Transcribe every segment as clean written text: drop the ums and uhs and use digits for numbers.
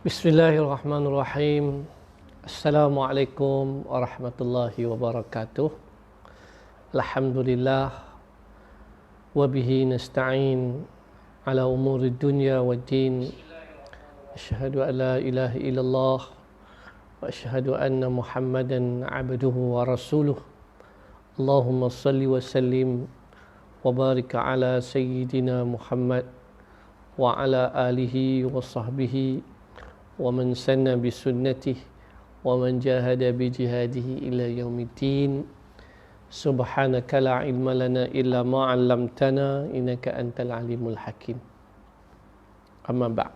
Bismillahirrahmanirrahim. Assalamualaikum warahmatullahi wabarakatuh. Alhamdulillah wa bihi nasta'in ala umuri dunya waddin. Asyhadu an la ilaha illallah wa asyhadu anna Muhammadan abduhu wa rasuluh. Allahumma salli wa sallim wa barik ala sayyidina Muhammad wa ala alihi wa sahbihi wa man sanna bi sunnatihi wa man jahada bi jihadihi ila yaumiddin. Subhanaka la ilma lana illa ma 'allamtana innaka antal alimul hakim. Amma ba'd.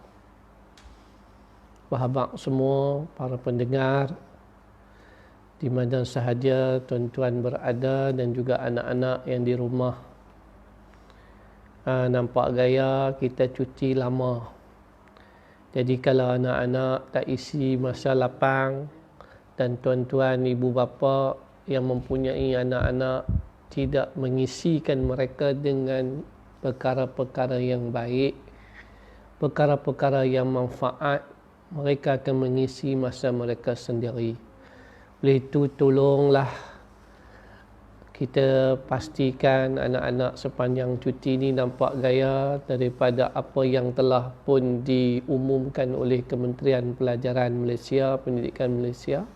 Sahabat semua, para pendengar di mana sahaja tuan-tuan berada dan juga anak-anak yang di rumah. Nampak gaya kita cuti lama. Jadi kalau anak-anak tak isi masa lapang dan tuan-tuan ibu bapa yang mempunyai anak-anak tidak mengisikan mereka dengan perkara-perkara yang baik, perkara-perkara yang manfaat, mereka akan mengisi masa mereka sendiri. Oleh itu tolonglah kita pastikan anak-anak sepanjang cuti ini nampak gaya daripada apa yang telah pun diumumkan oleh Kementerian Pelajaran Malaysia, Pendidikan Malaysia.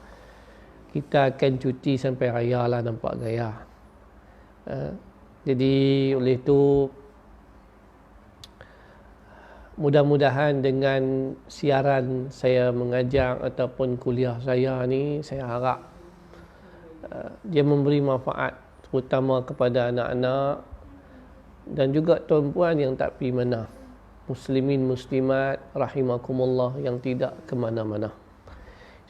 Kita akan cuti sampai raya lah, nampak gaya. Jadi oleh itu mudah-mudahan dengan siaran saya mengajar ataupun kuliah saya ni, saya harap dia memberi manfaat terutama kepada anak-anak dan juga tuan-puan yang tak pergi mana, muslimin muslimat rahimakumullah yang tidak ke mana-mana.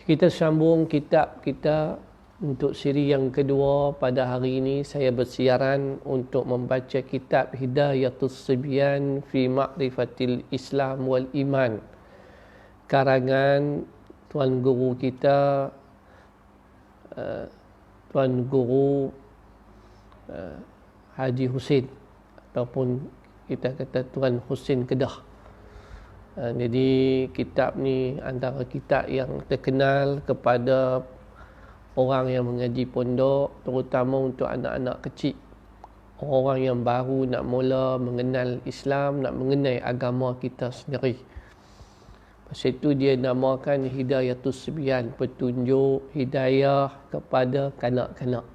Kita sambung kitab kita untuk siri yang kedua. Pada hari ini saya bersiaran untuk membaca kitab Hidayatus Sibyan fi Ma'rifatil Islam wal Iman, karangan tuan guru kita, tuan guru Haji Husin ataupun kita kata Tuan Husin Kedah. Jadi kitab ni antara kitab yang terkenal kepada orang yang mengaji pondok, terutama untuk anak-anak kecil, orang yang baru nak mula mengenal Islam, nak mengenal agama kita sendiri. Pasal itu dia namakan Hidayatus Sibyan, petunjuk hidayah kepada kanak-kanak.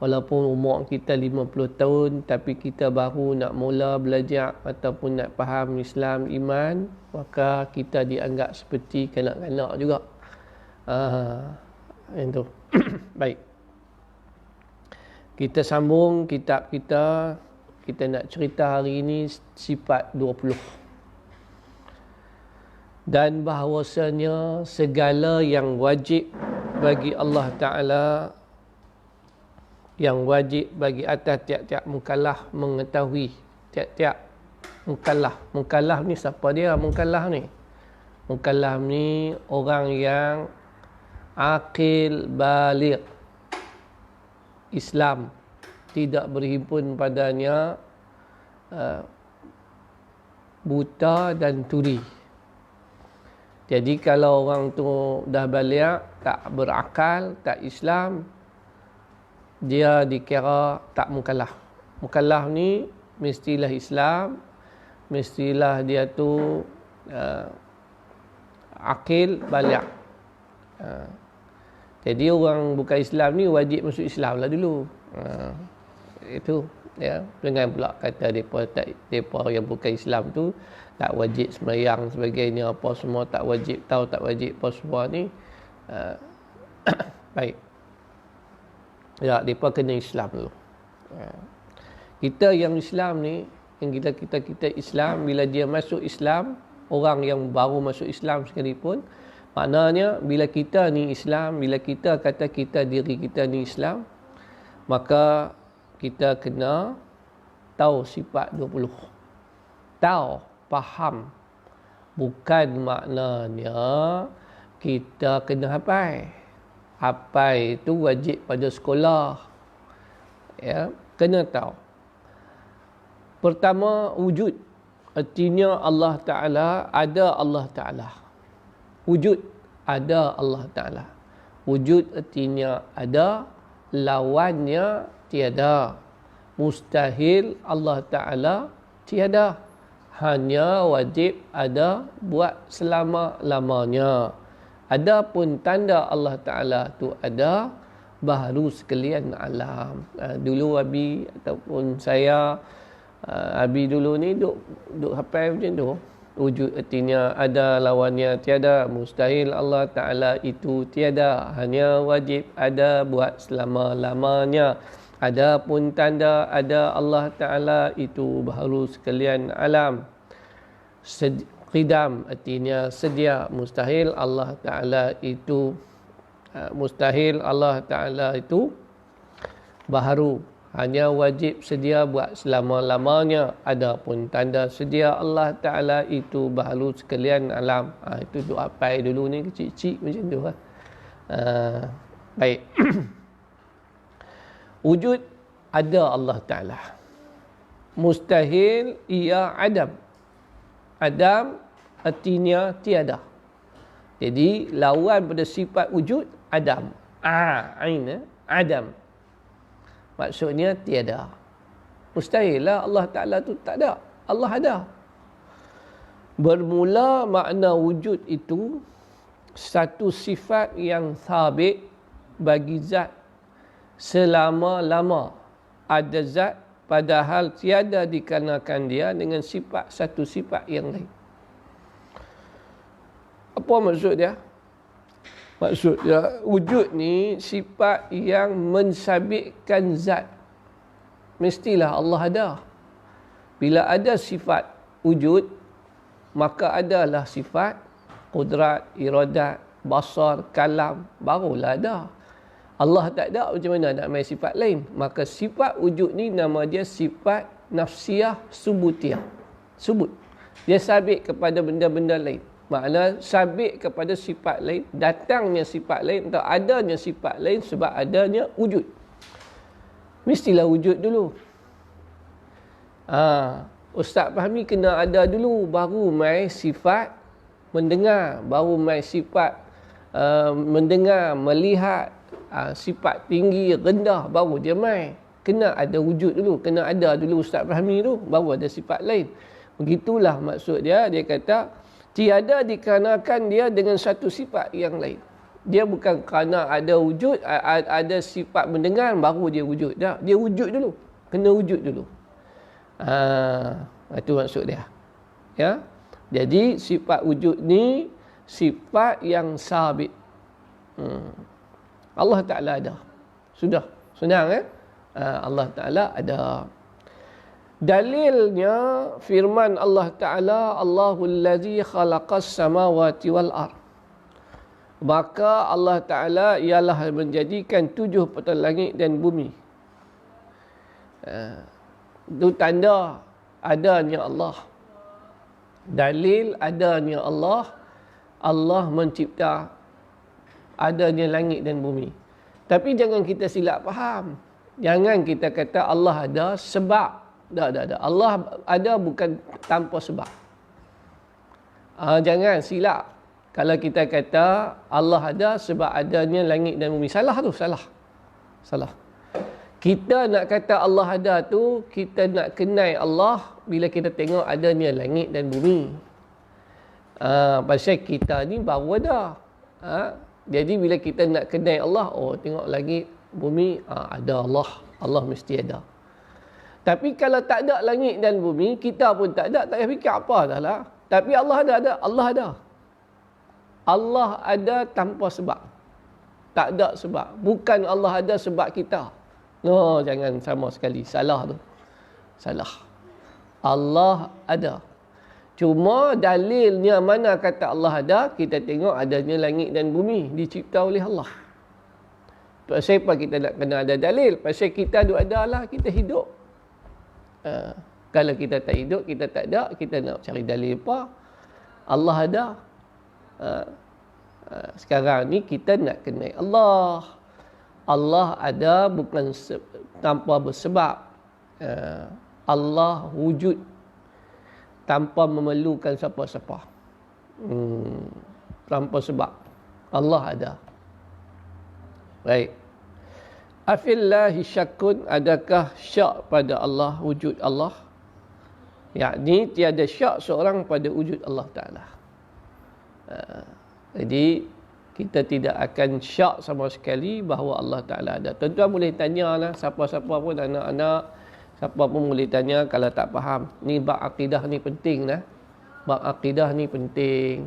Walaupun umur kita 50 tahun, tapi kita baru nak mula belajar ataupun nak faham Islam, iman, maka kita dianggap seperti kanak-kanak juga. Itu. Baik. Kita sambung kitab kita. Kita nak cerita hari ini sifat 20. Dan bahawasanya segala yang wajib bagi Allah Ta'ala, yang wajib bagi atas tiap-tiap mukallaf mengetahui, tiap-tiap mukallaf. Mukallaf ni siapa dia? Mukallaf ni orang yang akil baligh, Islam tidak berhimpun padanya buta dan tuli. Jadi kalau orang tu dah baligh, tak berakal, tak Islam, dia dikira tak mukallaf. Mukallaf ni mestilah Islam, mestilah dia tu akil baligh. Jadi orang bukan Islam ni wajib masuk Islam lah dulu. Itu ya, dengan pula kata depa yang bukan Islam tu tak wajib sembahyang sebagainya, apa semua tak wajib tahu, tak wajib apa semua ni. Baik. Ya, mereka kena Islam dulu. Kita yang Islam ni, yang kita Islam, bila dia masuk Islam, orang yang baru masuk Islam sekalipun, maknanya bila kita ni Islam, bila kita kata diri kita ni Islam, maka kita kena tahu sifat 20. Tahu, faham. Bukan maknanya kita kena hafal. Hafal itu wajib pada sekolah. Ya, kena tahu. Pertama, wujud artinya Allah Ta'ala, ada Allah Ta'ala. Wujud, ada Allah Ta'ala. Wujud artinya ada, lawannya tiada. Mustahil Allah Ta'ala tiada. Hanya wajib ada buat selama-lamanya. Adapun tanda Allah Ta'ala tu ada, baharu sekalian alam. Dulu Abi ataupun saya, Abi dulu ni duk hafal macam tu. Wujud artinya ada, lawannya tiada. Mustahil Allah Ta'ala itu tiada. Hanya wajib ada buat selama-lamanya. Adapun tanda ada Allah Ta'ala itu baharu sekalian alam. Qidam artinya sedia. Mustahil Allah Ta'ala itu baharu. Hanya wajib sedia buat selama-lamanya. Adapun tanda sedia Allah Ta'ala itu baharu sekalian alam. Itu doa pai dulu ni, kecil-kecil macam tu. Baik. Wujud, ada Allah Ta'ala. Mustahil, ia adam. Adam artinya tiada. Jadi lawan pada sifat wujud, adam. Ain, adam. Maksudnya tiada. Mustahil lah Allah Ta'ala tu tak ada. Allah ada. Bermula makna wujud itu satu sifat yang sabit bagi zat selama-lama. Ada zat padahal tiada dikarenakan dia dengan satu sifat yang lain. Apa maksud dia? Maksud dia, wujud ni sifat yang mensabitkan zat. Mestilah Allah ada. Bila ada sifat wujud, maka adalah sifat qudrat, iradat, basar, kalam, barulah ada. Allah tak ada, macam mana nak main sifat lain? Maka sifat wujud ni nama dia sifat nafsiyah subutiyah. Subut. Dia sabit kepada benda-benda lain. Makna sabit kepada sifat lain, datangnya sifat lain atau adanya sifat lain sebab adanya wujud. Mestilah wujud dulu. Ustaz fahami kena ada dulu, baru mai sifat mendengar, baru mai sifat mendengar, melihat, sifat tinggi, rendah, baru dia mai. Kena ada wujud dulu, kena ada dulu Ustaz fahami tu, baru ada sifat lain. Begitulah maksud dia. Dia kata tiada dikarenakan dia dengan satu sifat yang lain. Dia bukan kerana ada wujud, ada sifat mendengar baru dia wujud. Dia wujud dulu. Kena wujud dulu. Itu maksud dia. Ya. Jadi sifat wujud ni sifat yang sabit. Allah Ta'ala ada. Sudah. Senang Allah Ta'ala ada. Dalilnya firman Allah Ta'ala, Allahul ladzi khalaqas samawati wal ard. Maka Allah Ta'ala ialah menjadikan 7 petal langit dan bumi. Itu tanda adanya Allah. Dalil adanya Allah. Allah mencipta adanya langit dan bumi. Tapi jangan kita silap faham. Jangan kita kata Allah ada sebab. Tak. Allah ada bukan tanpa sebab. Jangan silap. Kalau kita kata Allah ada sebab adanya langit dan bumi. Salah tu, salah. Kita nak kata Allah ada tu, kita nak kenal Allah bila kita tengok adanya langit dan bumi. Pasal kita ni baru ada. Jadi bila kita nak kenal Allah, tengok langit, bumi, ada Allah. Allah mesti ada. Tapi kalau tak ada langit dan bumi, kita pun tak ada, tak payah fikir apa dah lah. Tapi Allah ada. Allah ada. Allah ada tanpa sebab. Tak ada sebab. Bukan Allah ada sebab kita. No, jangan sama sekali. Salah tu. Salah. Allah ada. Cuma dalilnya mana kata Allah ada, kita tengok adanya langit dan bumi dicipta oleh Allah. Pasal apa kita nak kena ada dalil? Pasal kita ada lah, kita hidup. Kalau kita tak hidup, kita tak ada, kita nak cari dalil apa? Allah ada. Sekarang ni kita nak kenal Allah. Allah ada bukan tanpa bersebab. Allah wujud tanpa memerlukan siapa-siapa. Tanpa sebab. Allah ada. Baik. Afillahi syakkun, adakah syak pada Allah, wujud Allah? Yakni tiada syak seorang pada wujud Allah Ta'ala. Jadi kita tidak akan syak sama sekali bahawa Allah Ta'ala ada. Tuan-tuan boleh tanya lah, siapa-siapa pun, anak-anak, siapa pun boleh tanya kalau tak faham. Ni bab akidah ni penting lah. Bab akidah ni penting.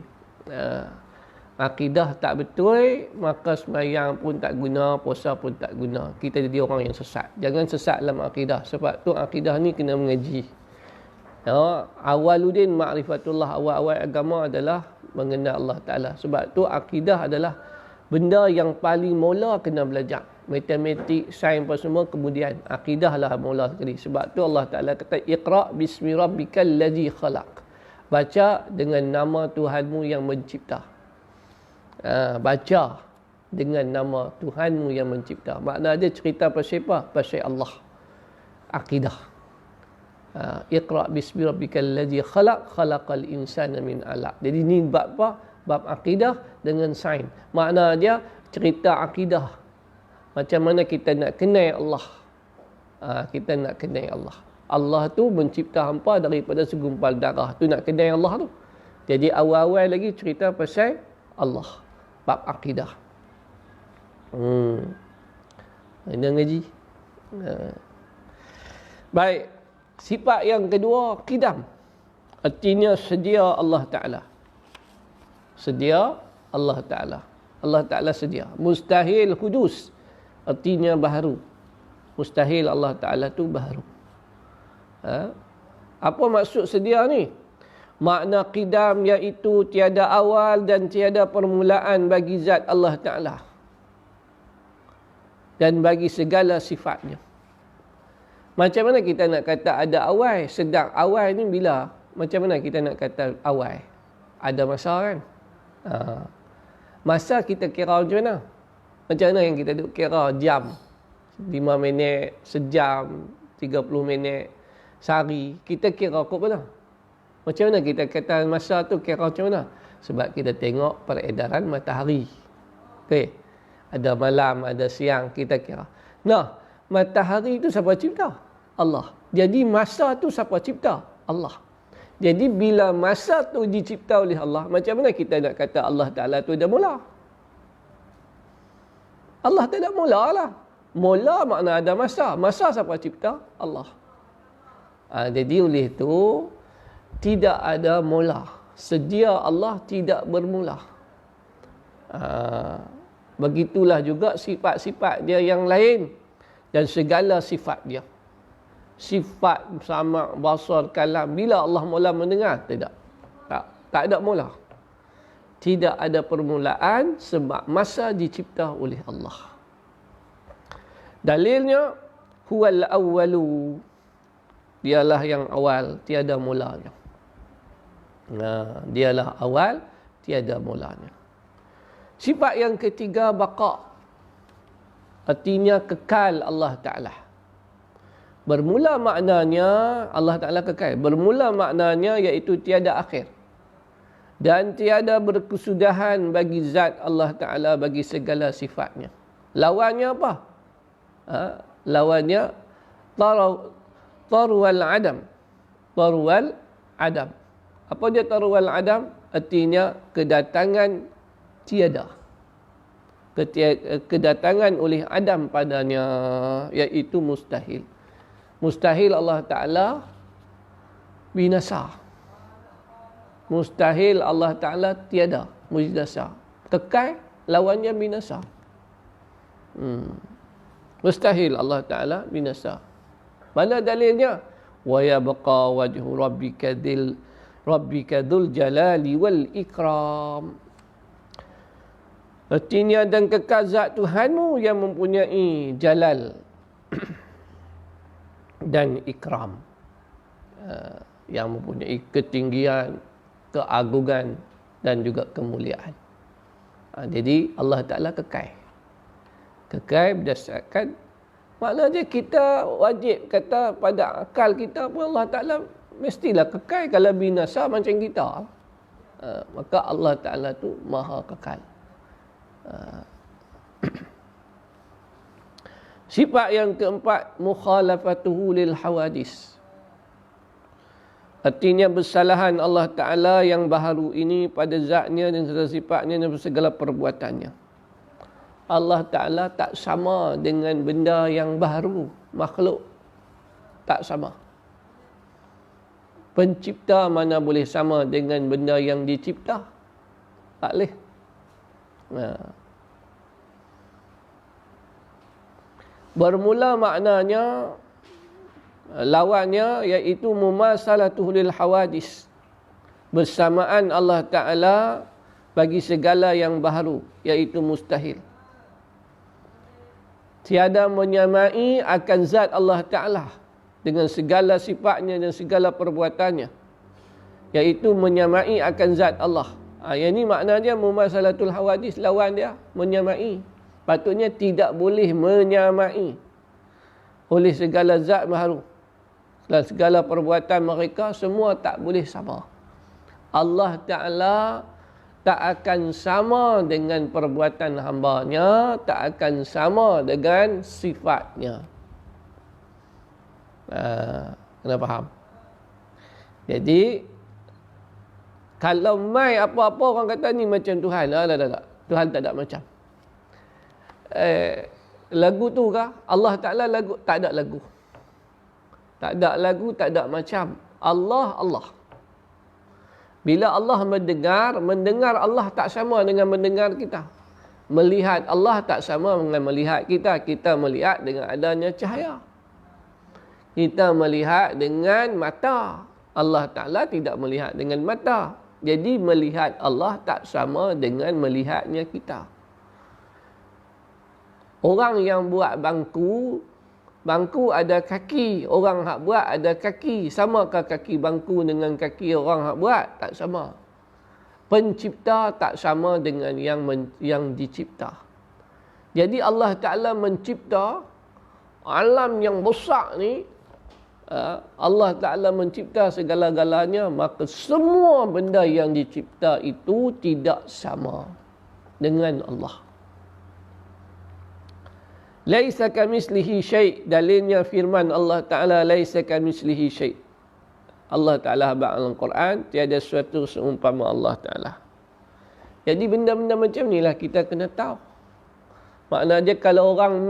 Akidah tak betul, maka sembahyang pun tak guna, puasa pun tak guna. Kita jadi orang yang sesat. Jangan sesat dalam akidah. Sebab tu akidah ni kena mengaji. Awaludin ma'rifatullah, awal-awal agama adalah mengenal Allah Ta'ala. Sebab tu akidah adalah benda yang paling mula kena belajar. Matematik, sains apa semua kemudian. Akidah lah mula sekali. Sebab tu Allah Ta'ala kata, Iqra' bismi rabbikal ladzi khalaq. Baca dengan nama Tuhanmu yang mencipta. Baca dengan nama Tuhanmu yang mencipta. Makna dia cerita pasal apa? Pasal Allah. Akidah. Iqra' bismi rabbikal ladzi khalaq, khalaqal insana min 'alaq. Jadi ni bab apa? Bab akidah dengan sains. Makna dia cerita akidah. Macam mana kita nak kenal Allah. Kita nak kenal Allah. Allah tu mencipta hampa daripada segumpal darah. Tu nak kenal Allah tu. Jadi awal-awal lagi cerita pasal Allah. Bab akidah. Ini ngaji. Baik. Sifat yang kedua, qidam. Artinya sedia Allah Ta'ala. Sedia Allah Ta'ala. Allah Ta'ala sedia. Mustahil hudus. Artinya baharu. Mustahil Allah Ta'ala tu baharu. Apa maksud sedia ni? Makna qidam iaitu tiada awal dan tiada permulaan bagi zat Allah Ta'ala. Dan bagi segala sifatnya. Macam mana kita nak kata ada awal? Sedang awal ni bila? Macam mana kita nak kata awal? Ada masa kan? Masa kita kira macam mana? Macam mana yang kita duk kira jam? 5 minit, sejam, 30 minit, sehari. Kita kira kok mana? Macam mana kita kata masa tu kira macam mana? Sebab kita tengok peredaran matahari. Okey. Ada malam, ada siang, kita kira. Nah, matahari itu siapa cipta? Allah. Jadi masa tu siapa cipta? Allah. Jadi bila masa tu dicipta oleh Allah, macam mana kita nak kata Allah Ta'ala tu dah mula? Allah tak ada mula lah. Mula makna ada masa. Masa siapa cipta? Allah. Jadi oleh itu tidak ada mula. Sedia Allah tidak bermula. Begitulah juga sifat-sifat dia yang lain. Dan segala sifat dia. Sifat sama, basar, kalam. Bila Allah mula mendengar? Tidak. Tak ada mula. Tidak ada permulaan sebab masa dicipta oleh Allah. Dalilnya, huwal awwalu. Dialah yang awal, tiada mulanya. Dialah awal, tiada mulanya. Sifat yang ketiga, baqa. Artinya kekal Allah Ta'ala. Bermula maknanya Allah Ta'ala kekal. Bermula maknanya iaitu tiada akhir. Dan tiada berkesudahan bagi zat Allah Ta'ala bagi segala sifatnya. Lawannya apa? Lawannya tarwal adam. Tarwal adam. Apa dia tarwal adam? Artinya kedatangan tiada. Kedatangan oleh Adam padanya, iaitu mustahil. Mustahil Allah Ta'ala binasa. Mustahil Allah Ta'ala tiada, binasa. Kekal, lawannya binasa. Mustahil Allah Ta'ala binasa. Mana dalilnya? Wa yabqa wajhu rabbika dzul jalali wal ikram. Artinya dan kekal zat Tuhanmu yang mempunyai jalal dan ikram. Yang mempunyai ketinggian, keagungan dan juga kemuliaan. Jadi Allah Ta'ala kekal. Kekal berdasarkan, maknanya kita wajib kata pada akal kita pun Allah Ta'ala mestilah kekal. Kalau binasa macam kita, maka Allah Ta'ala tu maha kekal. Sifat yang keempat, mukhalafatuhu lil hawadis. Artinya bersalahan Allah Ta'ala yang baharu ini pada zatnya dan segala sifatnya dan segala perbuatannya. Allah Ta'ala tak sama dengan benda yang baharu, makhluk. Tak sama. Pencipta mana boleh sama dengan benda yang dicipta? Tak boleh. Bermula maknanya, lawannya iaitu mumasalatuhu lil hawadis. Bersamaan Allah Ta'ala bagi segala yang baharu, iaitu mustahil. Tiada menyamai akan zat Allah Ta'ala dengan segala sifatnya dan segala perbuatannya, iaitu menyamai akan zat Allah. Yang ini maknanya mumasalatul hawadis, lawan dia, menyamai. Patutnya tidak boleh menyamai oleh segala zat baharu. Dan segala perbuatan mereka semua tak boleh sama. Allah Ta'ala tak akan sama dengan perbuatan hambanya, tak akan sama dengan sifatnya. Kena faham? Jadi, kalau mai apa-apa orang kata ni macam Tuhan. Tak. Tuhan tak ada macam. Lagu tu kah? Allah Ta'ala lagu? Tak ada lagu. Tak ada lagu, tak ada macam. Allah. Bila Allah mendengar Allah tak sama dengan mendengar kita. Melihat Allah tak sama dengan melihat kita. Kita melihat dengan adanya cahaya. Kita melihat dengan mata. Allah Ta'ala tidak melihat dengan mata. Jadi melihat Allah tak sama dengan melihatnya kita. Orang yang buat bangku ada kaki. Orang hak buat ada kaki. Samakah kaki bangku dengan kaki orang hak buat? Tak sama. Pencipta tak sama dengan yang dicipta. Jadi Allah Ta'ala mencipta alam yang besar ni. Allah Ta'ala mencipta segala-galanya, maka semua benda yang dicipta itu tidak sama dengan Allah. Laisa kamislihi syai'. Dalilnya firman Allah Ta'ala, laisa kamislihi syai'. Allah Ta'ala habaq dalam Quran, tiada sesuatu seumpama Allah Ta'ala. Jadi benda-benda macam ni lah kita kena tahu. Maknanya kalau orang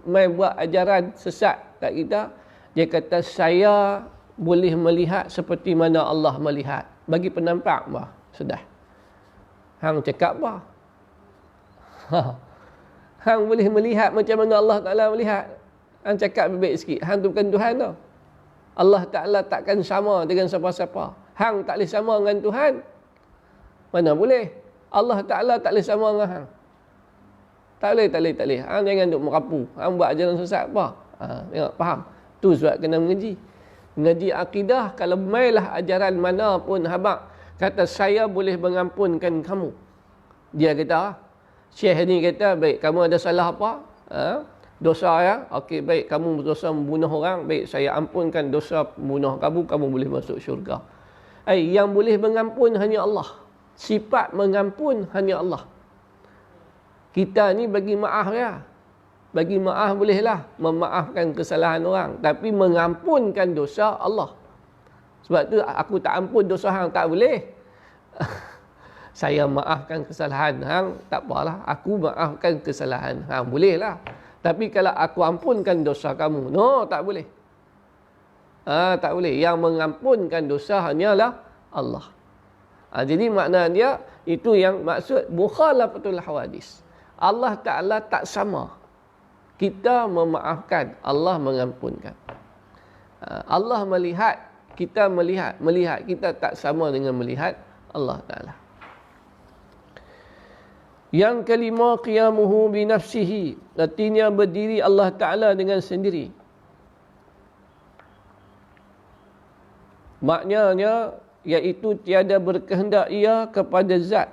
mai buat ajaran sesat kat kita, dia kata saya boleh melihat seperti mana Allah melihat. Bagi penampak bah, sudah. Hang cakap bah. Hang boleh melihat macam mana Allah Ta'ala melihat. Hang cakap baik sikit. Hang tu bukan Tuhan tau. Allah Ta'ala takkan sama dengan siapa-siapa. Hang tak boleh sama dengan Tuhan. Mana boleh. Allah Ta'ala tak boleh sama dengan hang. Tak boleh. Hang jangan duk merapu. Hang buat ajaran sesat apa. Tengok, faham? Tu sebab kena mengaji. Mengaji akidah, kalau mailah ajaran mana pun habaq kata saya boleh mengampunkan kamu. Dia kata, Syekh ni kata, baik, kamu ada salah apa? Dosa ya? Okey, baik, kamu dosa membunuh orang, baik, saya ampunkan dosa membunuh kamu boleh masuk syurga. Yang boleh mengampun hanya Allah. Sifat mengampun hanya Allah. Kita ni bagi maaf ya. Bagi maaf bolehlah, memaafkan kesalahan orang, tapi mengampunkan dosa Allah. Sebab tu aku tak ampun dosa hang, tak boleh. Saya maafkan kesalahan hang, tak apalah, aku maafkan kesalahan hang, bolehlah. Tapi kalau aku ampunkan dosa kamu, no, tak boleh. Tak boleh. Yang mengampunkan dosa hanyalah Allah. Jadi makna dia itu yang maksud mukhalafatul hawadis. Allah Ta'ala tak sama. Kita memaafkan, Allah mengampunkan. Allah melihat, kita melihat. Melihat kita tak sama dengan melihat Allah Ta'ala. Yang kelima, qiyamuhu binafsihi. Artinya berdiri Allah Ta'ala dengan sendiri. Maknanya, iaitu tiada berkehendak ia kepada zat.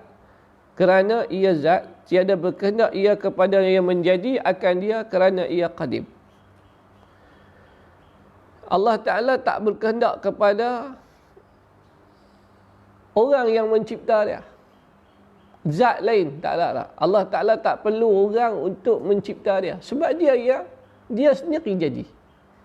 Kerana ia zat, tiada berkehendak ia kepada yang menjadi akan dia kerana ia qadim. Allah Ta'ala tak berkehendak kepada orang yang mencipta dia. Zat lain tak ada. Allah Ta'ala tak perlu orang untuk mencipta dia. Sebab dia sendiri jadi.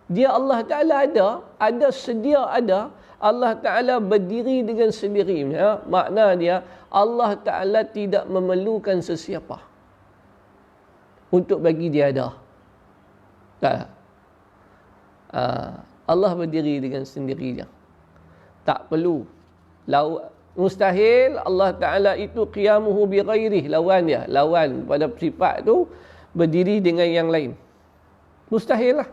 Dia Allah Ta'ala ada sedia ada. Allah Ta'ala berdiri dengan sendirinya. Makna dia, Allah Ta'ala tidak memerlukan sesiapa untuk bagi dia ada. Tak. Allah berdiri dengan sendirinya. Tak perlu. Mustahil Allah Ta'ala itu qiyamuhu bi ghairih, lawan dia. Lawan pada sifat tu berdiri dengan yang lain. Mustahil lah.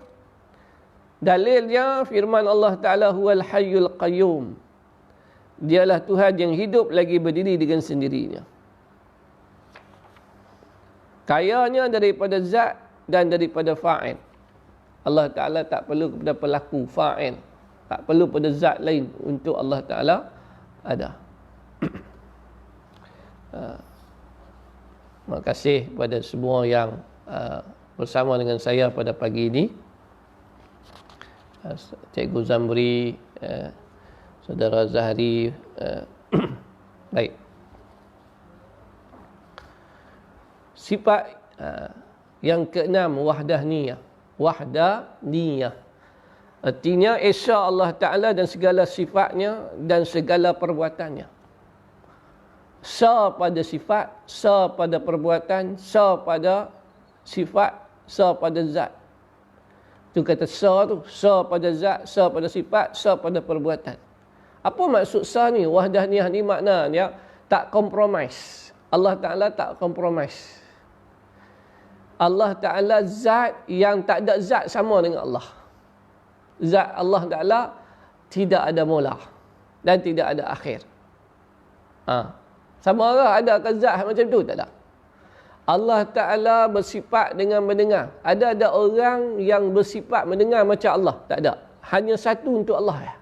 Dalilnya firman Allah Ta'ala huwal hayyul qayyum. Dialah Tuhan yang hidup lagi berdiri dengan sendirinya. Kayanya daripada zat dan daripada fa'il. Allah Ta'ala tak perlu kepada pelaku, fa'il. Tak perlu pada zat lain untuk Allah Ta'ala ada. Terima kasih kepada semua yang bersama dengan saya pada pagi ini. Cikgu Zamri, Saudara Zahri. Baik. Sifat yang keenam, wahdaniyah. Wahdaniyah. Artinya Esa Allah Ta'ala dan segala sifatnya dan segala perbuatannya. Sa pada sifat, sa pada perbuatan, sa pada sifat, sa pada zat. Itu kata sa tu, sa pada zat, sa pada sifat, sa pada perbuatan. Apa maksud sa ni? Wahdaniyah ni maknanya tak kompromis. Allah Ta'ala tak kompromis. Allah Ta'ala zat yang tak ada zat sama dengan Allah. Zat Allah Ta'ala tidak ada mula dan tidak ada akhir. Sama lah, ada ke zat macam tu? Tak ada. Allah Ta'ala bersifat dengan mendengar. Ada orang yang bersifat mendengar macam Allah? Tak ada. Hanya satu untuk Allah ya.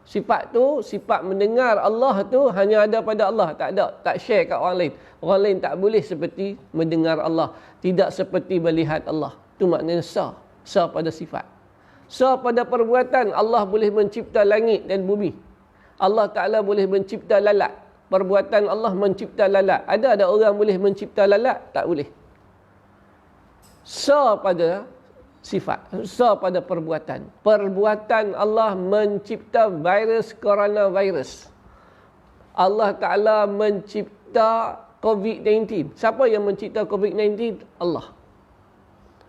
Sifat tu, sifat mendengar Allah tu hanya ada pada Allah. Tak ada. Tak share kat orang lain. Orang lain tak boleh seperti mendengar Allah. Tidak seperti melihat Allah. Itu maknanya sa. Sa pada sifat. Sa pada perbuatan. Allah boleh mencipta langit dan bumi. Allah Ta'ala boleh mencipta lalat. Perbuatan Allah mencipta lalat. Ada orang boleh mencipta lalat? Tak boleh. Sa pada sifat. Sa pada perbuatan. Perbuatan Allah mencipta virus coronavirus. Allah Ta'ala mencipta COVID-19. Siapa yang mencipta COVID-19? Allah.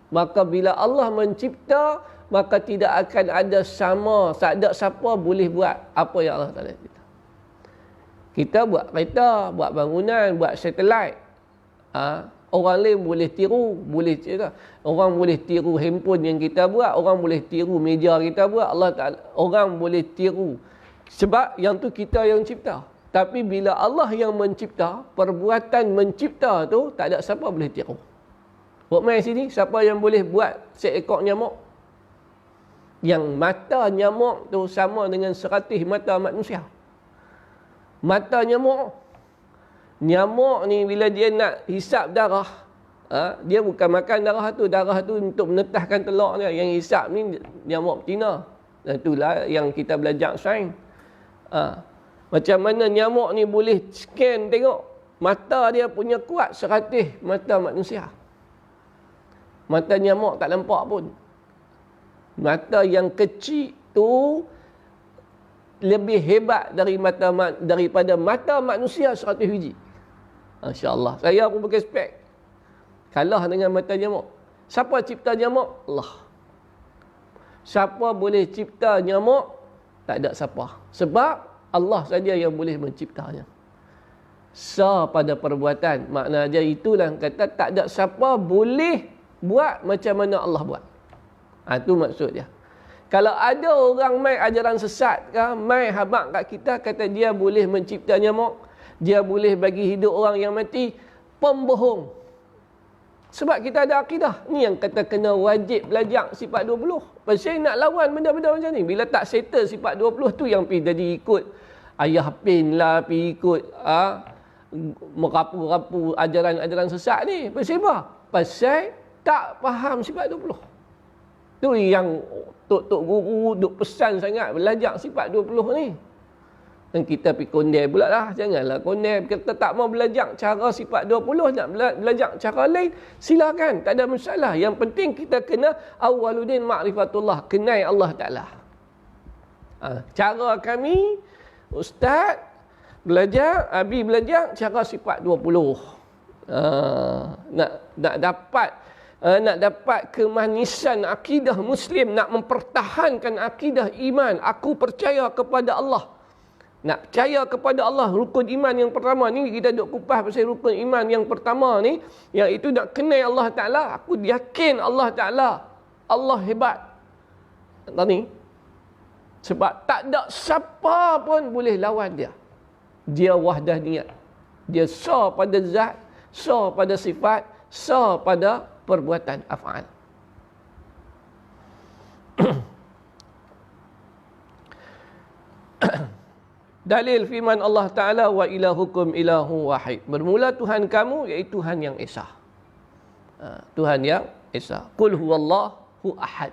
Maka bila Allah mencipta, maka tidak akan ada sama. Tak ada siapa boleh buat apa yang Allah Ta'ala cipta. Kita buat kereta, buat bangunan, buat satelit. Orang lain boleh tiru, boleh cerita. Orang boleh tiru handphone yang kita buat, orang boleh tiru meja kita buat, Allah Ta'ala, orang boleh tiru. Sebab yang tu kita yang cipta. Tapi bila Allah yang mencipta, perbuatan mencipta tu tak ada siapa boleh tiru. Buat main sini, siapa yang boleh buat seekor nyamuk? Yang mata nyamuk tu sama dengan 100 mata manusia. Mata nyamuk. Nyamuk ni bila dia nak hisap darah, dia bukan makan darah tu. Darah tu untuk menetahkan telur dia. Yang hisap ni nyamuk betina. Dan itulah yang kita belajar sains. Macam mana nyamuk ni boleh scan tengok. Mata dia punya kuat 100 mata manusia. Mata nyamuk tak nampak pun. Mata yang kecil tu lebih hebat daripada mata manusia 100 biji. Masya-Allah. Saya pun pakai spek. Kalah dengan mata nyamuk. Siapa cipta nyamuk? Allah. Siapa boleh cipta nyamuk? Tak ada siapa. Sebab Allah saja yang boleh menciptanya. Sa pada perbuatan. Makna dia itulah kata tak ada siapa boleh buat macam mana Allah buat. Itu maksud dia. Kalau ada orang mai ajaran sesat ke, mai habaq kat kita kata dia boleh mencipta nyamuk, dia boleh bagi hidup orang yang mati, pembohong. Sebab kita ada akidah. Ni yang kata kena wajib belajar sifat 20. Pasal nak lawan benda-benda macam ni. Bila tak settle sifat 20 tu yang pergi jadi ikut ayah pin lah, pergi ikut merapu-rapu ajaran-ajaran sesat ni. Pasal apa? Pasal tak faham sifat 20. Tu yang tok-tok guru duk pesan sangat belajar sifat 20 ni. Dan kita pergi kondem pula lah. Janganlah kondem. Kita tak mau belajar cara sifat 20, nak belajar cara lain, silakan. Tak ada masalah. Yang penting kita kena awwaluddin ma'rifatullah. Kenal Allah Ta'ala. Cara kami, Ustaz belajar, Abi belajar cara sifat 20. Nak dapat kemanisan akidah Muslim, nak mempertahankan akidah iman. Aku percaya kepada Allah. Nak percaya kepada Allah, rukun iman yang pertama ni, kita duk kupas pasal rukun iman yang pertama ni, yang itu nak kenal Allah Ta'ala. Aku yakin Allah Ta'ala, Allah hebat. Ni sebab tak ada siapa pun boleh lawan dia. Dia wahdaniyat. Dia sa pada zat, sa pada sifat, sa pada perbuatan af'al. Dalil firman Allah Ta'ala, wa ilahukum ilahu wahid. Bermula Tuhan kamu iaitu Tuhan yang Esa. Tuhan yang Esa. Qul huwallahu ahad.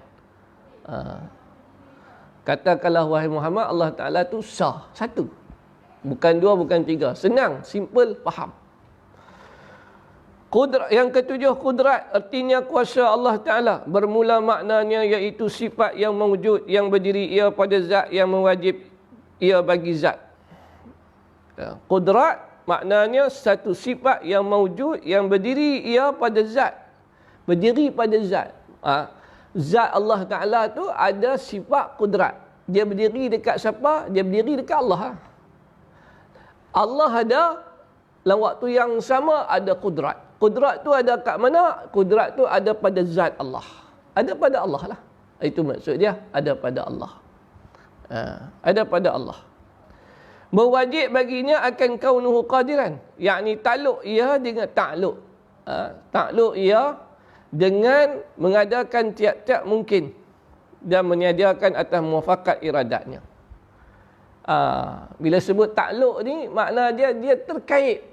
Katakanlah wahai Muhammad, Allah Ta'ala tu sah. Satu. Bukan dua, bukan tiga. Senang, simple, faham. Qudrat, yang ketujuh, kudrat. Artinya kuasa Allah Ta'ala. Bermula maknanya iaitu sifat yang mewujud, yang berdiri ia pada zat, yang mewajib ia bagi zat. Kudrat maknanya satu sifat yang mewujud, yang berdiri ia pada zat. Berdiri pada zat. Zat Allah Ta'ala tu ada sifat kudrat. Dia berdiri dekat siapa? Dia berdiri dekat Allah. Allah ada, dalam waktu yang sama ada kudrat. Kudrat tu ada kat mana? Kudrat tu ada pada zat Allah. Ada pada Allah lah. Itu maksud dia. Ada pada Allah. Ada pada Allah. Mewajib baginya akan kaunuhu qadiran. Yakni takluk ia dengan takluk. Takluk ia dengan mengadakan tiap-tiap mungkin. Dan menyediakan atas muafakat iradatnya. Bila sebut takluk ni, makna dia terkait.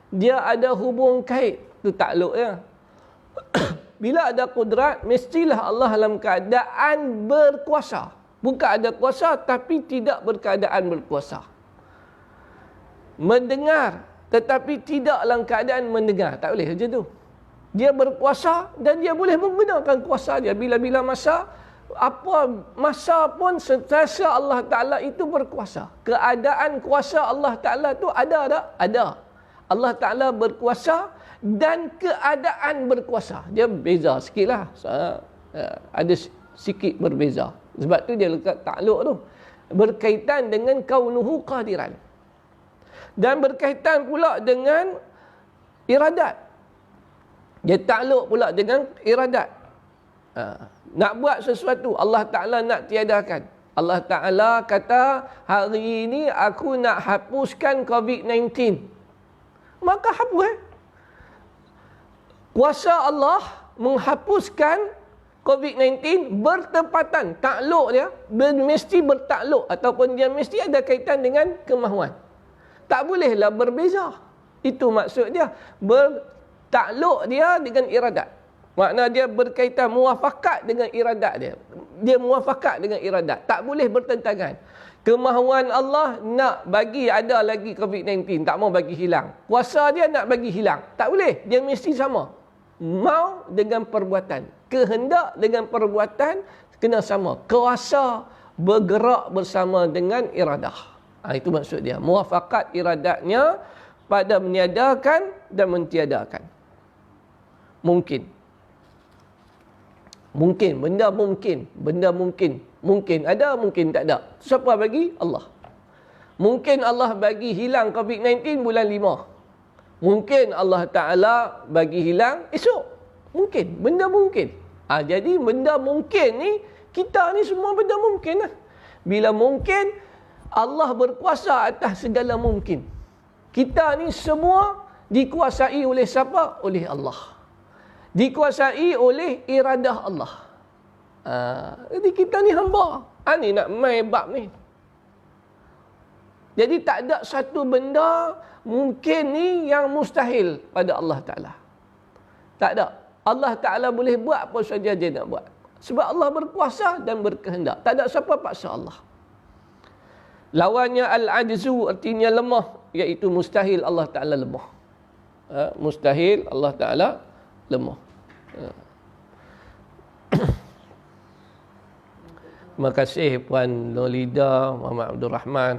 Dia ada hubung kait. Itu takluk ya. Bila ada kudrat, mestilah Allah dalam keadaan berkuasa. Bukan ada kuasa, tapi tidak berkeadaan berkuasa. Mendengar, tetapi tidak dalam keadaan mendengar. Tak boleh macam tu. Dia berkuasa dan dia boleh menggunakan kuasa dia. Bila-bila masa, apa masa pun sentiasa Allah Ta'ala itu berkuasa. Keadaan kuasa Allah Ta'ala tu ada tak? Ada. Allah Ta'ala berkuasa dan keadaan berkuasa. Dia beza sikit lah. Ada sikit berbeza. Sebab tu dia lekat takluk tu. Berkaitan dengan kaunuhu qadiran. Dan berkaitan pula dengan iradat. Dia takluk pula dengan iradat. Nak buat sesuatu, Allah Ta'ala nak tiadakan. Allah Ta'ala kata, hari ini aku nak hapuskan COVID-19. Maka hapus. Kuasa Allah menghapuskan COVID-19 bertepatan. Takluk dia mesti bertakluk ataupun dia mesti ada kaitan dengan kemahuan. Tak bolehlah berbeza. Itu maksud dia. Bertakluk dia dengan iradat. Makna dia berkaitan muafakat dengan iradat dia. Dia muafakat dengan iradat. Tak boleh bertentangan. Kemahuan Allah nak bagi ada lagi COVID-19. Tak mau bagi hilang. Kuasa dia nak bagi hilang. Tak boleh. Dia mesti sama. Mau dengan perbuatan. Kehendak dengan perbuatan kena sama. Kuasa bergerak bersama dengan iradah. Itu maksud dia. Muafakat iradatnya pada meniadakan dan mentiadakan. Mungkin. Mungkin. Benda mungkin. Benda mungkin. Mungkin ada, mungkin tak ada. Siapa bagi? Allah. Mungkin Allah bagi hilang COVID-19 bulan 5. Mungkin Allah Ta'ala bagi hilang esok. Mungkin. Benda mungkin. Jadi benda mungkin ni, kita ni semua benda mungkin lah. Bila mungkin, Allah berkuasa atas segala mungkin. Kita ni semua dikuasai oleh siapa? Oleh Allah. Dikuasai oleh iradah Allah. Jadi kita ni hamba. Ni nak main bab ni. Jadi tak ada satu benda mungkin ni yang mustahil pada Allah Ta'ala. Tak ada. Allah Ta'ala boleh buat apa saja dia nak buat. Sebab Allah berkuasa dan berkehendak. Tak ada siapa paksa Allah. Lawannya al-ajzu artinya lemah, iaitu mustahil Allah Ta'ala lemah. Mustahil Allah Ta'ala lemah. Terima kasih Puan Nolida Muhammad Abdul Rahman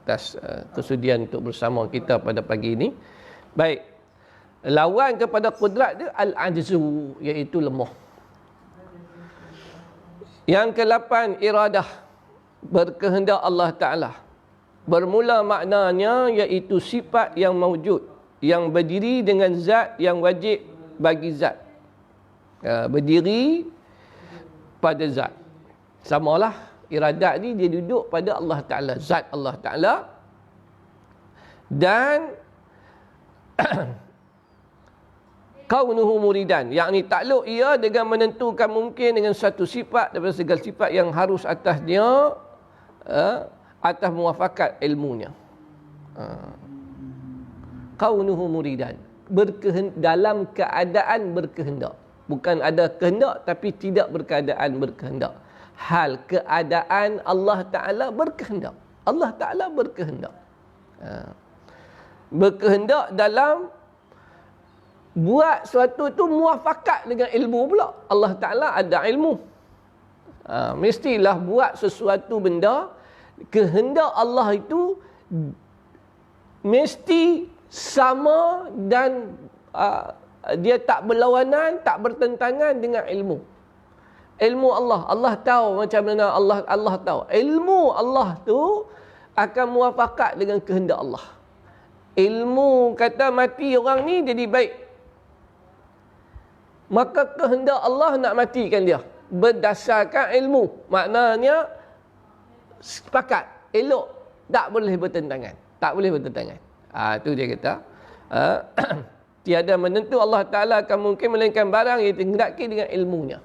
atas kesudian untuk bersama kita pada pagi ini. Baik. Lawan kepada kudrat dia al-ajzu, iaitu lemah. Yang ke-8, iradah, berkehendak Allah Ta'ala. Bermula maknanya iaitu sifat yang mawjud, yang berdiri dengan zat yang wajib bagi zat. Berdiri pada zat. Samalah, iradat ni dia duduk pada Allah Ta'ala, zat Allah Ta'ala. Dan kaunuhu muridan, yakni takluk ia dengan menentukan mungkin dengan satu sifat daripada segala sifat yang harus atasnya, atas muafakat ilmunya. Kaunuhu muridan, dalam keadaan berkehendak. Bukan ada kehendak tapi tidak berkeadaan berkehendak. Hal keadaan Allah Ta'ala berkehendak. Allah Ta'ala berkehendak. Berkehendak dalam buat sesuatu tu muafakat dengan ilmu pula. Allah Ta'ala ada ilmu. Mestilah buat sesuatu benda, kehendak Allah itu mesti sama dan dia tak berlawanan, tak bertentangan dengan ilmu. Ilmu Allah, Allah tahu macam mana Allah tahu. Ilmu Allah tu akan muafakat dengan kehendak Allah. Ilmu kata mati orang ni jadi baik, maka kehendak Allah nak matikan dia berdasarkan ilmu. Maknanya sepakat, elok, tak boleh bertentangan. Tak boleh bertentangan. Itu dia kata. Tiada menentu Allah Ta'ala akan mungkin melainkan barang yang dikehendaki dengan ilmunya.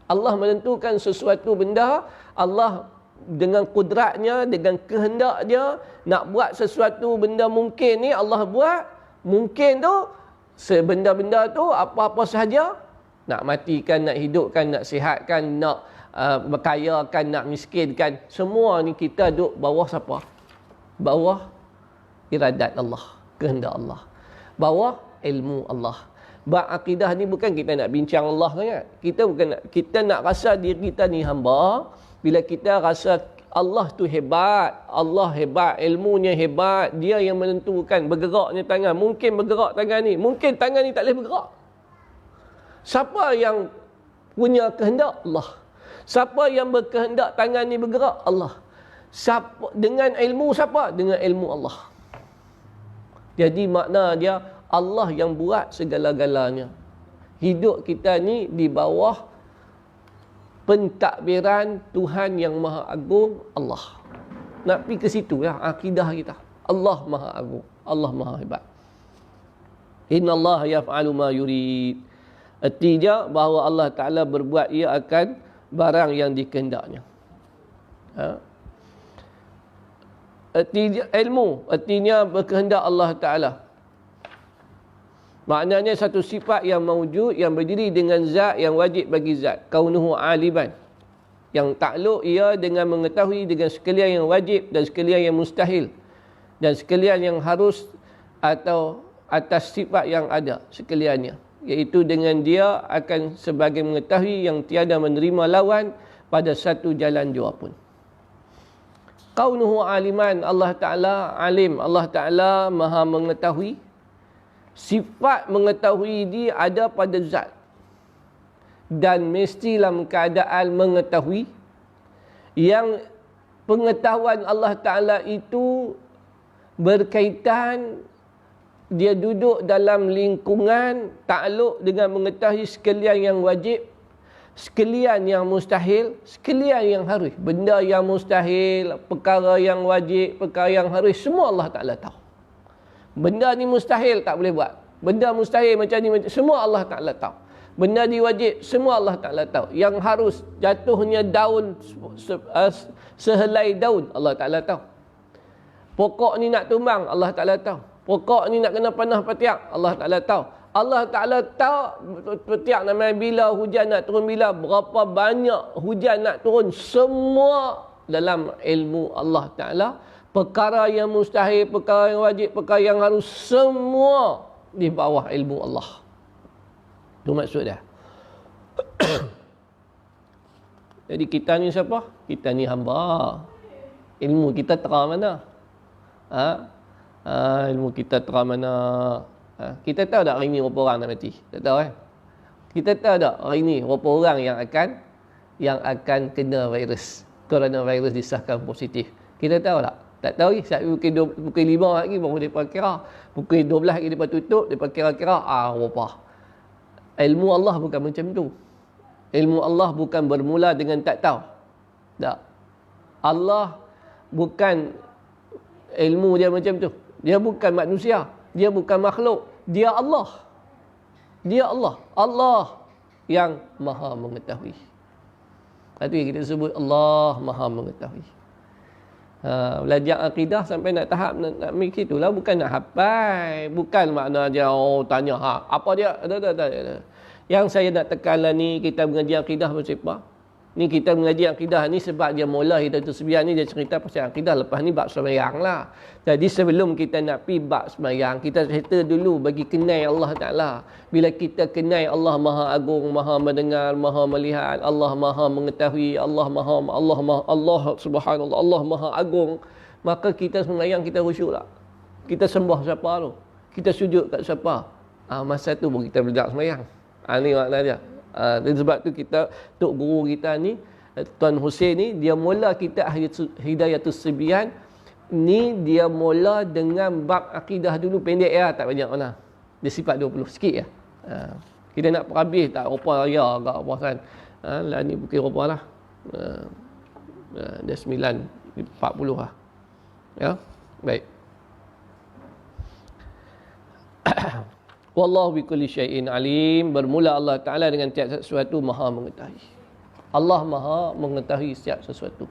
Allah menentukan sesuatu benda, Allah dengan kudratnya, dengan kehendak dia, nak buat sesuatu benda mungkin ni Allah buat. Mungkin tu, sebenda-benda tu apa-apa sahaja, nak matikan, nak hidupkan, nak sihatkan, nak berkayakan, nak miskinkan, semua ni kita duduk bawah siapa? Bawah iradat Allah, kehendak Allah, bawah ilmu Allah. Bab akidah ni bukan kita nak bincang Allah sangat. Kita nak rasa diri kita ni hamba. Bila kita rasa Allah tu hebat, Allah hebat, ilmunya hebat, dia yang menentukan bergeraknya tangan. Mungkin bergerak tangan ni, mungkin tangan ni tak boleh bergerak. Siapa yang punya kehendak? Allah. Siapa yang berkehendak tangan ni bergerak? Allah. Siapa, dengan ilmu siapa? Dengan ilmu Allah. Jadi makna dia Allah yang buat segala-galanya. Hidup kita ni di bawah pentadbiran Tuhan yang Maha Agung, Allah. Nak pergi ke situ ya akidah kita. Allah Maha Agung, Allah Maha Hebat. Inna Allah yaf'alu ma yurid. Artinya bahawa Allah Ta'ala berbuat ia akan barang yang dikehendaknya. Artinya ilmu, artinya berkehendak Allah Ta'ala. Maknanya satu sifat yang mawjud, yang berdiri dengan zat yang wajib bagi zat. Kaunuhu aliban. Yang takluk ia dengan mengetahui dengan sekalian yang wajib dan sekalian yang mustahil. Dan sekalian yang harus atau atas sifat yang ada sekaliannya. Iaitu dengan dia akan sebagai mengetahui yang tiada menerima lawan pada satu jalan jua pun. Kaunuhu aliman, Allah Ta'ala alim. Allah Ta'ala maha mengetahui. Sifat mengetahui dia ada pada zat. Dan mesti dalam keadaan mengetahui. Yang pengetahuan Allah Ta'ala itu berkaitan, dia duduk dalam lingkungan takluk dengan mengetahui sekalian yang wajib, sekalian yang mustahil, sekalian yang harus. Benda yang mustahil, perkara yang wajib, perkara yang harus, semua Allah Ta'ala tahu. Benda ni mustahil tak boleh buat. Benda mustahil macam ni, semua Allah Ta'ala tahu. Benda ni wajib, semua Allah Ta'ala tahu. Yang harus jatuhnya daun, sehelai daun, Allah Ta'ala tahu. Pokok ni nak tumbang, Allah Ta'ala tahu. Pokok ni nak kena panah patiak, Allah Ta'ala tahu. Allah Ta'ala tahu setiap nama bila hujan nak turun, bila berapa banyak hujan nak turun, semua dalam ilmu Allah Ta'ala. Perkara yang mustahil, perkara yang wajib, perkara yang harus, semua di bawah ilmu Allah. Itu maksud dia. Jadi kita ni siapa? Kita ni hamba. Ilmu kita terang mana? Ilmu kita terang mana? Kita tahu tak hari ni berapa orang nak mati? Tak tahu kan? Kita tahu tak hari ni berapa orang yang akan kena virus, coronavirus disahkan positif? Kita tahu tak? Tak tahu lagi. Pukul 5 lagi baru mereka kira. Pukul 12 lagi mereka tutup, mereka kira-kira berapa. Ilmu Allah bukan macam tu. Ilmu Allah bukan bermula dengan tak tahu. Tak. Allah bukan ilmu dia macam tu. Dia bukan manusia. Dia bukan makhluk. Dia Allah. Dia Allah. Allah yang maha mengetahui. Itu yang kita sebut Allah maha mengetahui. Belajar akidah sampai nak tahap nak mikir itulah, bukan nak hafal. Bukan makna dia tanya apa dia. Tak. Yang saya nak tekanlah ni, kita mengaji akidah macam apa? Ni kita mengaji akidah ni sebab dia mula Hidayatul Subian ni dia cerita pasal akidah. Lepas ni bab sembahyang lah. Jadi sebelum kita nak pergi bab sembahyang, kita cerita dulu bagi kenal Allah Ta'ala. Bila kita kenal Allah Maha Agung, Maha Mendengar, Maha Melihat, Allah Maha Mengetahui, Allah Subhanallah, Allah Maha Agung, maka kita sembahyang, kita khusyuk lah. Kita sembah siapa tu? Kita sujud kat siapa? Masa tu pun kita belajar sembahyang. Ni makna dia. Sebab tu kita, Tok Guru kita ni, Tuan Hussein ni, dia mula kita Hidayatul Subian ni, dia mula dengan bab akidah dulu, pendek ya, tak banyak mana. Dia sifat 20 sikit ya. Kita nak perhabis tak berapa ya agak apa kan. Lah ni bukan berapa lah. Dia 9:40 lah. Ya. Baik. Wallahu bikulli syai'in alim. Bermula Allah Ta'ala dengan tiap sesuatu maha mengetahui. Allah maha mengetahui setiap sesuatu.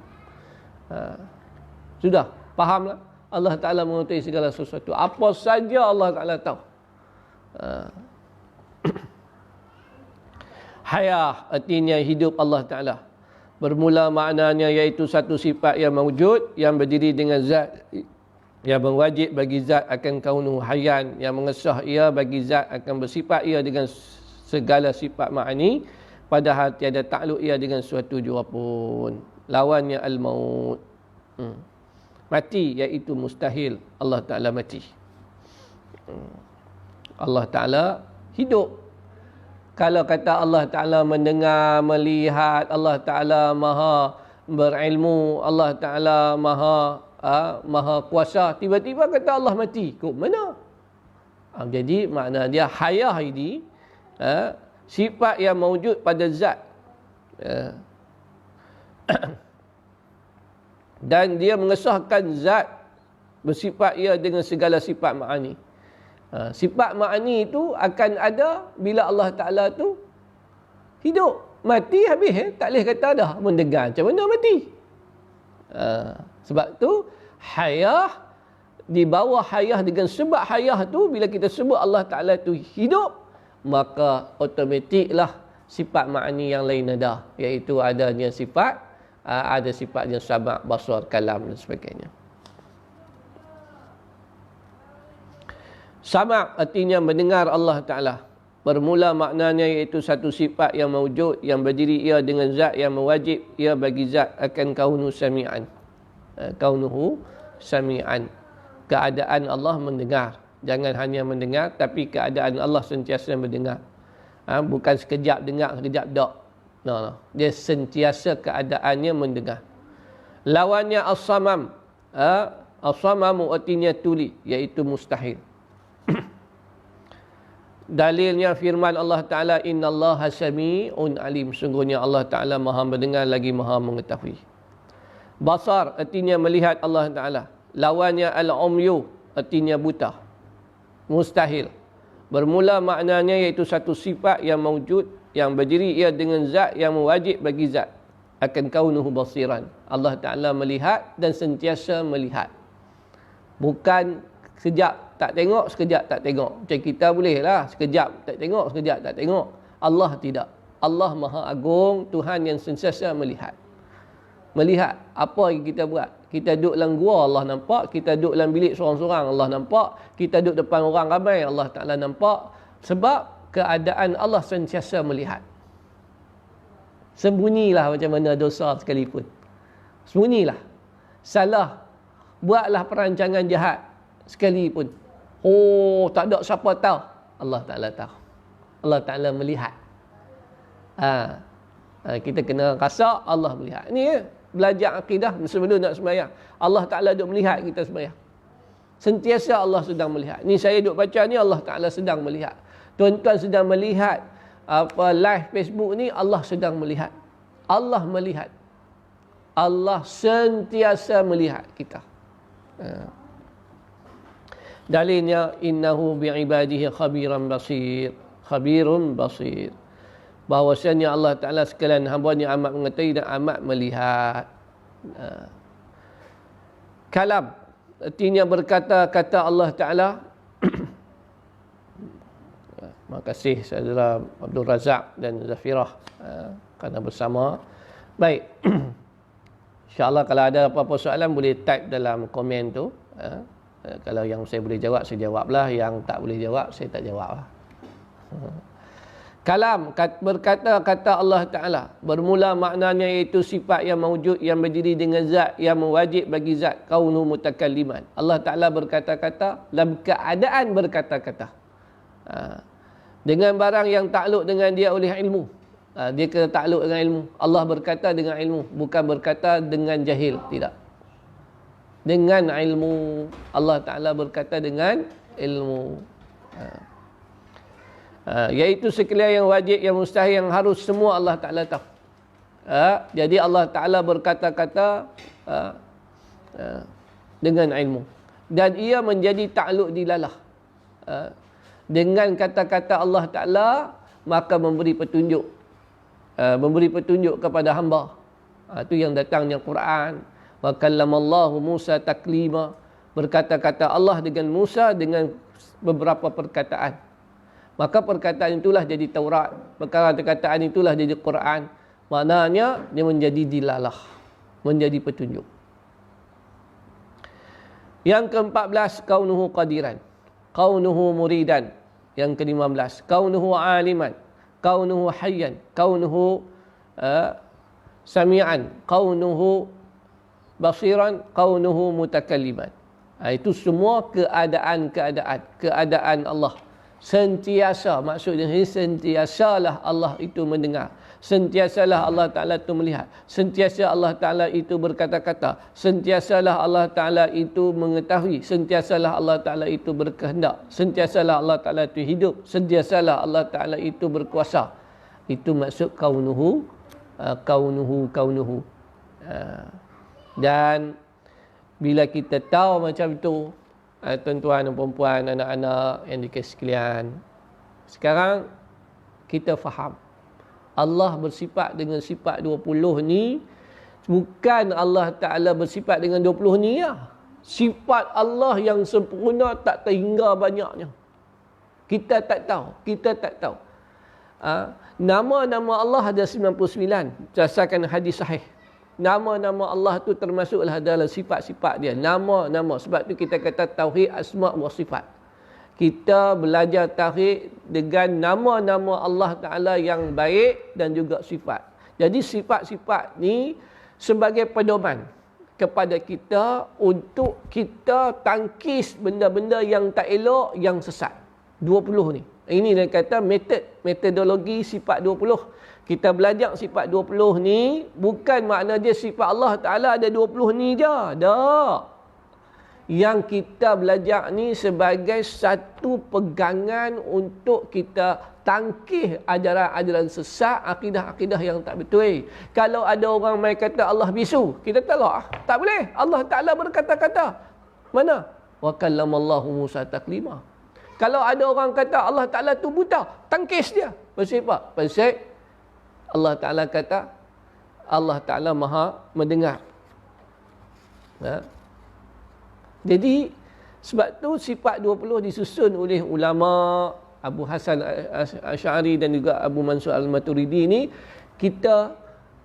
Sudah, fahamlah. Allah Ta'ala mengetahui segala sesuatu. Apa saja Allah Ta'ala tahu. Hayah artinya hidup Allah Ta'ala. Bermula maknanya iaitu satu sifat yang mewujud, yang berdiri dengan zat, yang berwajib bagi zat akan kaunu hayan, yang mengesah ia bagi zat akan bersifat ia dengan segala sifat ma'ani, padahal tiada takluk ia dengan suatu jua pun. Lawannya al-maut. Mati iaitu mustahil Allah Ta'ala mati. Allah Ta'ala hidup. Kalau kata Allah Ta'ala mendengar, melihat, Allah Ta'ala maha berilmu, Allah Ta'ala maha kuasa, tiba-tiba kata Allah mati, kok mana? Jadi makna dia hayah ini sifat yang mewujud pada zat, dan dia mengesahkan zat bersifat ia dengan segala sifat ma'ani. Sifat ma'ani itu akan ada bila Allah Ta'ala tu hidup. Mati habis, tak boleh kata dah mendengar, macam mana mati? Sebab tu hayah, di bawah hayah, dengan sebab hayah tu, bila kita sebut Allah Ta'ala tu hidup, maka otomatiklah sifat ma'ani yang lain ada, iaitu adanya sifat, ada sifatnya sama', basar, kalam dan sebagainya. Sama' artinya mendengar Allah Ta'ala. Bermula maknanya iaitu satu sifat yang mewujud, yang berdiri ia dengan zat yang mewajib ia bagi zat akan kaunu sami'an. Kaunuhu sami'an. Keadaan Allah mendengar. Jangan hanya mendengar, tapi keadaan Allah sentiasa mendengar. Bukan sekejap dengar, sekejap tak. No. Dia sentiasa keadaannya mendengar. Lawannya as-samam. As-samamu artinya tuli, iaitu mustahil. Dalilnya firman Allah Ta'ala, innallaha sami'un alim. Sungguhnya Allah Ta'ala maha mendengar lagi maha mengetahui. Basar artinya melihat Allah Ta'ala. Lawannya al-umyu artinya buta. Mustahil. Bermula maknanya iaitu satu sifat yang mewujud, yang berdiri ia dengan zat yang mewajib bagi zat. Akan kaunuhu basiran. Allah Ta'ala melihat dan sentiasa melihat. Bukan Sekejap tak tengok, sekejap tak tengok. Macam kita boleh lah, sekejap tak tengok, sekejap tak tengok. Allah tidak. Allah Maha Agung, Tuhan yang sentiasa melihat. Melihat apa yang kita buat. Kita duduk dalam gua, Allah nampak. Kita duduk dalam bilik seorang-seorang, Allah nampak. Kita duduk depan orang ramai, Allah Ta'ala nampak. Sebab keadaan Allah sentiasa melihat. Sembunyilah macam mana dosa sekalipun. Sembunyilah. Salah. Buatlah perancangan jahat sekalipun. Oh, tak ada siapa tahu. Allah Ta'ala tahu. Allah Ta'ala melihat. Kita kena rasa Allah melihat. Ini belajar akidah sebelum nak sembahyang. Allah Ta'ala duk melihat kita sembahyang. Sentiasa Allah sedang melihat. Ni saya duk baca ni, Allah Ta'ala sedang melihat. Tuan-tuan sedang melihat live Facebook ni, Allah sedang melihat. Allah melihat. Allah sentiasa melihat kita. Dalilnya innahu bi'ibadihi khabiran basir. Khabirun basir. Bahawasanya Allah Ta'ala sekalian hamba-Nya amat mengetahui dan amat melihat. Kalam, artinya berkata-kata Allah Ta'ala. Terima kasih saudara Abdul Razak dan Zafirah kerana bersama. Baik. InsyaAllah kalau ada apa-apa soalan boleh type dalam komen tu. Kalau yang saya boleh jawab, saya jawablah. Yang tak boleh jawab, saya tak jawab lah. Kalam, berkata-kata Allah Ta'ala. Bermula maknanya iaitu sifat yang mawujud, yang berdiri dengan zat, yang mewajib bagi zat. Kaunu mutakalliman. Allah Ta'ala berkata-kata, dalam keadaan berkata-kata. Dengan barang yang takluk dengan dia oleh ilmu. Dia kena takluk dengan ilmu. Allah berkata dengan ilmu. Bukan berkata dengan jahil. Tidak. Dengan ilmu. Allah Ta'ala berkata dengan ilmu. Iaitu sekalian yang wajib, yang mustahil, yang harus, semua Allah Ta'ala tahu. Jadi Allah Ta'ala berkata-kata dengan ilmu. Dan ia menjadi takluk dilalah. Dengan kata-kata Allah Ta'ala, maka memberi petunjuk. Memberi petunjuk kepada hamba. Itu yang datangnya Quran. Wa kallamallahu Musa taklima. Berkata-kata Allah dengan Musa dengan beberapa perkataan. Maka perkataan itulah jadi Taurat. Perkataan itulah jadi Quran. Maknanya dia menjadi dilalah. Menjadi petunjuk. Yang ke-14, kaunuhu qadiran. Kaunuhu muridan. Yang ke-15, kaunuhu aliman. Kaunuhu hayyan. Kaunuhu sami'an. Kaunuhu basiran. Kaunuhu mutakalliman. Itu semua keadaan-keadaan. Keadaan Allah. Sentiasa, maksudnya sentiasalah Allah itu mendengar. Sentiasalah Allah Ta'ala itu melihat. Sentiasa Allah Ta'ala itu berkata-kata. Sentiasalah Allah Ta'ala itu mengetahui. Sentiasalah Allah Ta'ala itu berkehendak. Sentiasalah Allah Ta'ala itu hidup. Sentiasalah Allah Ta'ala itu berkuasa. Itu maksud kaunuhu. Kaunuhu. Dan bila kita tahu macam itu, tuan-tuan dan perempuan, anak-anak yang dikasihi sekalian, sekarang kita faham Allah bersifat dengan sifat 20 ni bukan Allah Ta'ala bersifat dengan 20 ni ya. Sifat Allah yang sempurna tak terhingga banyaknya. Kita tak tahu. Nama-nama Allah ada 99 berdasarkan hadis sahih. Nama-nama Allah tu termasuklah dalam sifat-sifat dia. Nama-nama. Sebab tu kita kata tauhid asma' wa sifat. Kita belajar tauhid dengan nama-nama Allah Ta'ala yang baik dan juga sifat. Jadi sifat-sifat ni sebagai pedoman kepada kita untuk kita tangkis benda-benda yang tak elok, yang sesat. 20 ni. Ini dia kata metodologi sifat 20. Kita belajar sifat 20 ni bukan makna dia sifat Allah Ta'ala ada 20 ni je. Tak. Yang kita belajar ni sebagai satu pegangan untuk kita tangkih ajaran-ajaran sesat, akidah-akidah yang tak betul. Kalau ada orang mai kata Allah bisu, kita tolak. Tak boleh. Allah Ta'ala berkata-kata. Mana? Wa kallamallahu Musa taklima. Kalau ada orang kata Allah Ta'ala tu buta, tangkis dia. Pasal apa? Pasal Allah Ta'ala kata, Allah Ta'ala maha mendengar. Jadi, Sebab tu sifat 20 disusun oleh ulama Abu Hasan Asy'ari dan juga Abu Mansur Al-Maturidi ni.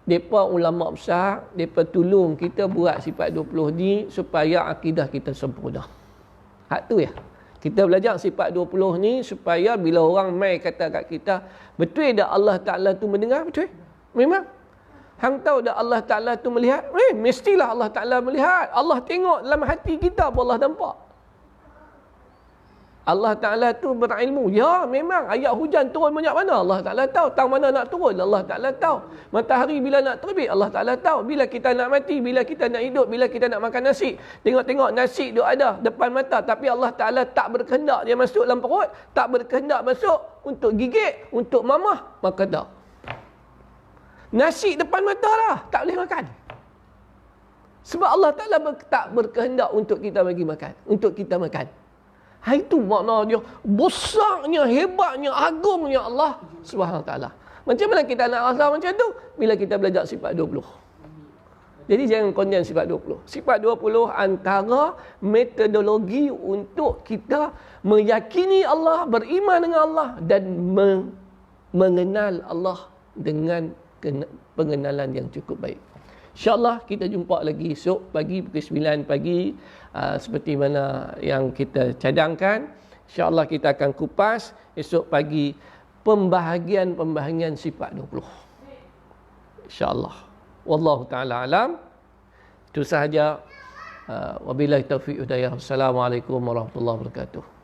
Mereka ulama besar, mereka tolong kita buat sifat 20 ni supaya akidah kita sempurna. Hak tu ya. Kita belajar sifat 20 ni supaya bila orang mai kata kat kita, betul dah Allah Ta'ala tu mendengar? Betul? Memang. Hang tahu dah Allah Ta'ala tu melihat? Mestilah Allah Ta'ala melihat. Allah tengok dalam hati kita pun Allah nampak. Allah Ta'ala tu berilmu. Ya, memang ayat hujan turun banyak mana Allah Ta'ala tahu. Tang mana nak turun Allah Ta'ala tahu. Matahari bila nak terbit Allah Ta'ala tahu. Bila kita nak mati, bila kita nak hidup, bila kita nak makan nasi. Tengok-tengok nasi duk ada depan mata. Tapi Allah Ta'ala tak berkehendak dia masuk dalam perut. Tak berkehendak masuk untuk gigit, untuk mamah. Maka tak. Nasi depan mata lah. Tak boleh makan. Sebab Allah Ta'ala tak berkehendak untuk kita bagi makan. Untuk kita makan. Itu makna dia besarnya, hebatnya, agungnya Allah Subhanahu Taala. Macam mana kita nak rasa macam tu? Bila kita belajar sifat 20. Jadi jangan condemn sifat 20. Sifat 20 antara metodologi untuk kita meyakini Allah, beriman dengan Allah dan mengenal Allah dengan pengenalan yang cukup baik. InsyaAllah kita jumpa lagi esok pagi pukul 9 pagi seperti mana yang kita cadangkan. InsyaAllah kita akan kupas esok pagi pembahagian sifat 20. InsyaAllah. Wallahu ta'ala alam. Itu sahaja. Wabillahi taufiq hidayah. Assalamualaikum warahmatullahi wabarakatuh.